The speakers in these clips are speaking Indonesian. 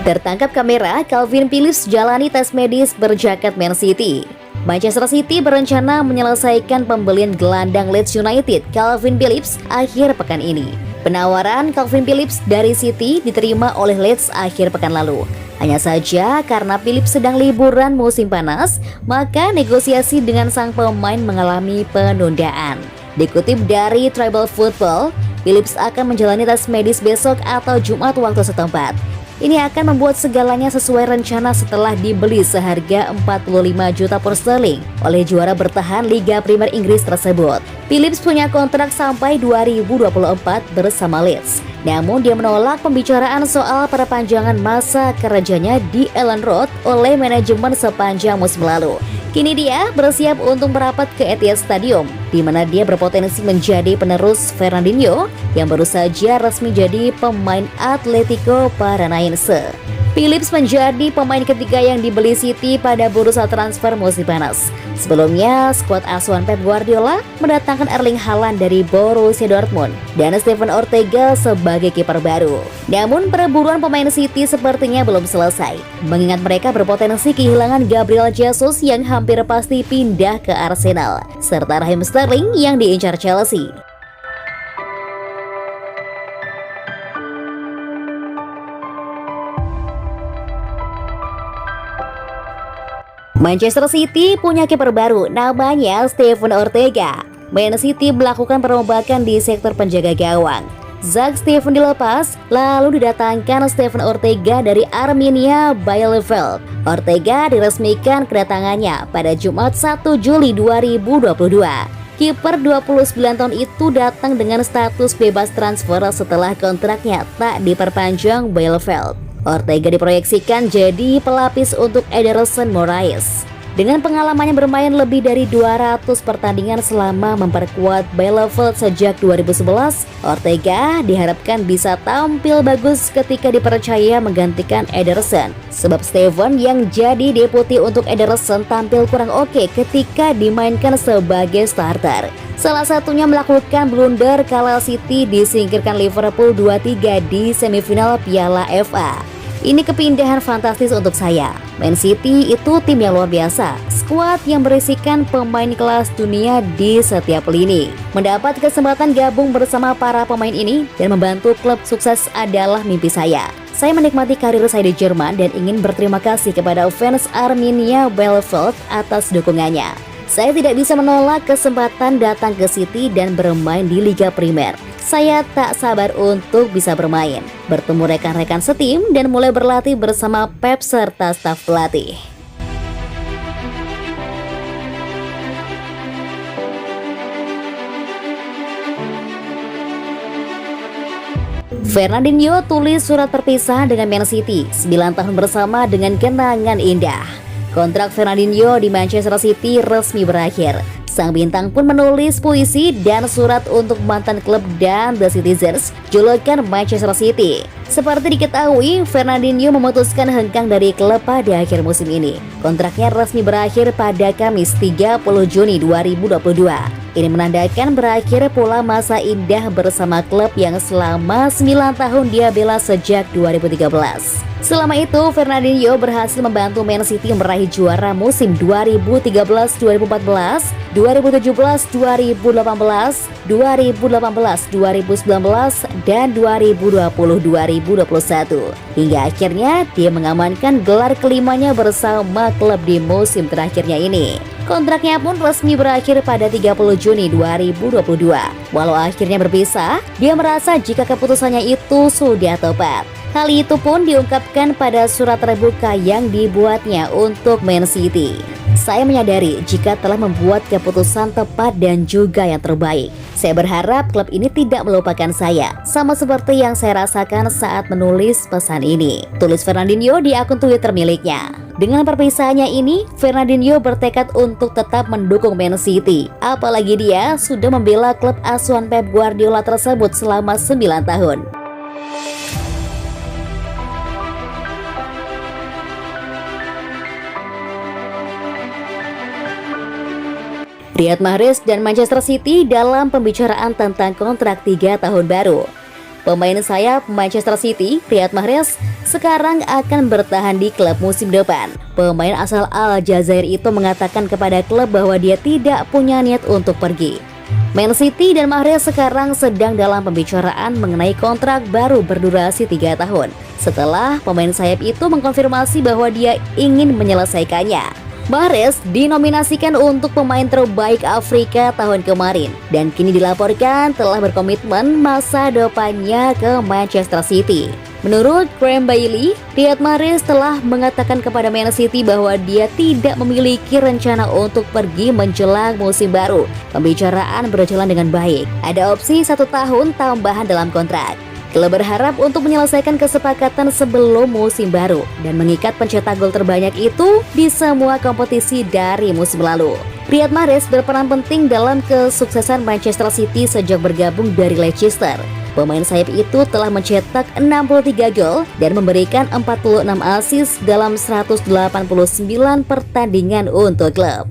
Tertangkap kamera, Calvin Phillips jalani tes medis berjaket Man City. Manchester City berencana menyelesaikan pembelian gelandang Leeds United Calvin Phillips akhir pekan ini. Penawaran Calvin Phillips dari City diterima oleh Leeds akhir pekan lalu. Hanya saja karena Phillips sedang liburan musim panas, maka negosiasi dengan sang pemain mengalami penundaan. Dikutip dari Tribal Football, Phillips akan menjalani tes medis besok atau Jumat waktu setempat. Ini akan membuat segalanya sesuai rencana setelah dibeli seharga 45 juta pound sterling oleh juara bertahan Liga Premier Inggris tersebut. Phillips punya kontrak sampai 2024 bersama Leeds. Namun dia menolak pembicaraan soal perpanjangan masa kerjanya di Elland Road oleh manajemen sepanjang musim lalu. Kini dia bersiap untuk merapat ke Etihad Stadium, di mana dia berpotensi menjadi penerus Fernandinho yang baru saja resmi jadi pemain Atletico Paranaense. Phillips menjadi pemain ketiga yang dibeli City pada bursa transfer musim panas. Sebelumnya, skuad asuhan Pep Guardiola mendatangkan Erling Haaland dari Borussia Dortmund dan Steven Ortega sebagai kiper baru. Namun, perburuan pemain City sepertinya belum selesai, mengingat mereka berpotensi kehilangan Gabriel Jesus yang hampir pasti pindah ke Arsenal, serta Raheem Sterling yang diincar Chelsea. Manchester City punya kiper baru, namanya Steven Ortega. Man City melakukan perombakan di sektor penjaga gawang. Zach Steven dilepas, lalu didatangkan Steven Ortega dari Arminia Bielefeld. Ortega diresmikan kedatangannya pada Jumat 1 Juli 2022. Kiper 29 tahun itu datang dengan status bebas transfer setelah kontraknya tak diperpanjang Bielefeld. Ortega diproyeksikan jadi pelapis untuk Ederson Moraes. Dengan pengalamannya bermain lebih dari 200 pertandingan selama memperkuat Bielefeld sejak 2011, Ortega diharapkan bisa tampil bagus ketika dipercaya menggantikan Ederson. Sebab Steven yang jadi deputi untuk Ederson tampil kurang oke ketika dimainkan sebagai starter. Salah satunya melakukan blunder kala City disingkirkan Liverpool 2-3 di semifinal Piala FA. Ini kepindahan fantastis untuk saya. Man City itu tim yang luar biasa, skuad yang berisikan pemain kelas dunia di setiap lini. Mendapat kesempatan gabung bersama para pemain ini dan membantu klub sukses adalah mimpi saya. Saya menikmati karir saya di Jerman dan ingin berterima kasih kepada fans Arminia Bielefeld atas dukungannya. Saya tidak bisa menolak kesempatan datang ke City dan bermain di Liga Primer. Saya tak sabar untuk bisa bermain, bertemu rekan-rekan setim dan mulai berlatih bersama Pep serta staf pelatih. Fernandinho tulis surat perpisahan dengan Man City, 9 tahun bersama dengan kenangan indah. Kontrak Fernandinho di Manchester City resmi berakhir. Sang bintang pun menulis puisi dan surat untuk mantan klub dan The Citizens, julukan Manchester City. Seperti diketahui, Fernandinho memutuskan hengkang dari klub pada akhir musim ini. Kontraknya resmi berakhir pada Kamis 30 Juni 2022. Ini menandakan berakhir pula masa indah bersama klub yang selama 9 tahun dia bela sejak 2013. Selama itu, Fernandinho berhasil membantu Man City meraih juara musim 2013-2014, 2017-2018, 2018-2019, dan 2020-2021. Hingga akhirnya dia mengamankan gelar kelimanya bersama klub di musim terakhirnya ini. Kontraknya pun resmi berakhir pada 30 Juni 2022. Walau akhirnya berpisah, dia merasa jika keputusannya itu sudah tepat. Hal itu pun diungkapkan pada surat terbuka yang dibuatnya untuk Man City. Saya menyadari jika telah membuat keputusan tepat dan juga yang terbaik. Saya berharap klub ini tidak melupakan saya, sama seperti yang saya rasakan saat menulis pesan ini, tulis Fernandinho di akun Twitter miliknya. Dengan perpisahannya ini, Fernandinho bertekad untuk tetap mendukung Man City. Apalagi dia sudah membela klub asuhan Pep Guardiola tersebut selama 9 tahun. Riyad Mahrez dan Manchester City dalam pembicaraan tentang kontrak 3 tahun baru. Pemain sayap Manchester City, Riyad Mahrez, sekarang akan bertahan di klub musim depan. Pemain asal Aljazair itu mengatakan kepada klub bahwa dia tidak punya niat untuk pergi. Man City dan Mahrez sekarang sedang dalam pembicaraan mengenai kontrak baru berdurasi 3 tahun. Setelah pemain sayap itu mengkonfirmasi bahwa dia ingin menyelesaikannya. Mahrez dinominasikan untuk pemain terbaik Afrika tahun kemarin dan kini dilaporkan telah berkomitmen masa depannya ke Manchester City. Menurut Graham Bailey, Riyad Mahrez telah mengatakan kepada Man City bahwa dia tidak memiliki rencana untuk pergi menjelang musim baru. Pembicaraan berjalan dengan baik. Ada opsi 1 tahun tambahan dalam kontrak. Klub berharap untuk menyelesaikan kesepakatan sebelum musim baru dan mengikat pencetak gol terbanyak itu di semua kompetisi dari musim lalu. Riyad Mahrez berperan penting dalam kesuksesan Manchester City sejak bergabung dari Leicester. Pemain sayap itu telah mencetak 63 gol dan memberikan 46 assist dalam 189 pertandingan untuk klub.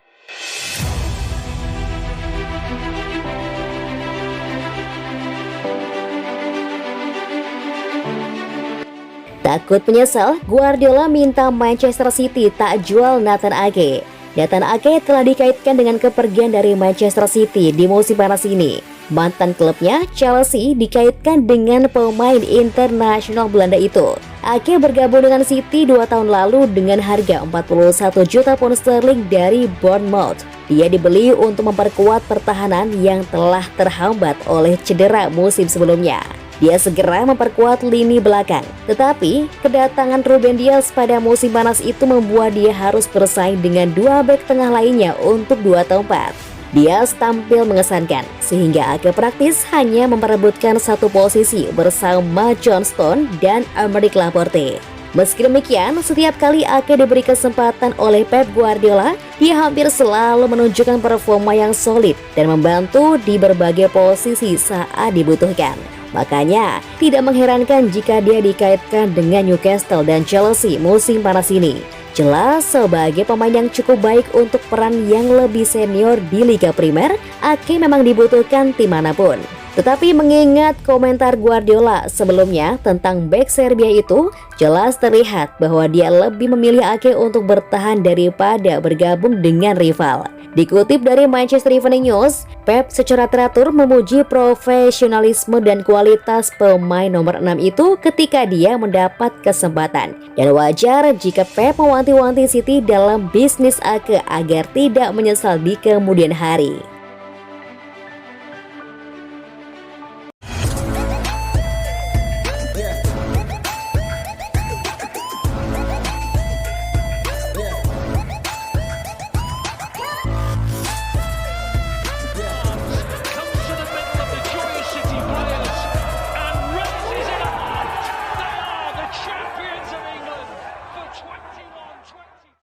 Takut menyesal, Guardiola minta Manchester City tak jual Nathan Ake. Nathan Ake telah dikaitkan dengan kepergian dari Manchester City di musim panas ini. Mantan klubnya, Chelsea, dikaitkan dengan pemain internasional Belanda itu. Ake bergabung dengan City 2 tahun lalu dengan harga 41 juta pound sterling dari Bournemouth. Dia dibeli untuk memperkuat pertahanan yang telah terhambat oleh cedera musim sebelumnya. Dia segera memperkuat lini belakang, tetapi kedatangan Ruben Dias pada musim panas itu membuat dia harus bersaing dengan 2 bek tengah lainnya untuk 2 tempat. Dias tampil mengesankan, sehingga Ake praktis hanya memperebutkan 1 posisi bersama John Stones dan Aymeric Laporte. Meski demikian, setiap kali Ake diberi kesempatan oleh Pep Guardiola, dia hampir selalu menunjukkan performa yang solid dan membantu di berbagai posisi saat dibutuhkan. Makanya, tidak mengherankan jika dia dikaitkan dengan Newcastle dan Chelsea musim panas ini. Jelas, sebagai pemain yang cukup baik untuk peran yang lebih senior di Liga Primer, Ake memang dibutuhkan tim manapun. Tetapi mengingat komentar Guardiola sebelumnya tentang bek Serbia itu, jelas terlihat bahwa dia lebih memilih Ake untuk bertahan daripada bergabung dengan rival. Dikutip dari Manchester Evening News, Pep secara teratur memuji profesionalisme dan kualitas pemain nomor 6 itu ketika dia mendapat kesempatan. Dan wajar jika Pep mewanti-wanti City dalam bisnis Ake agar tidak menyesal di kemudian hari.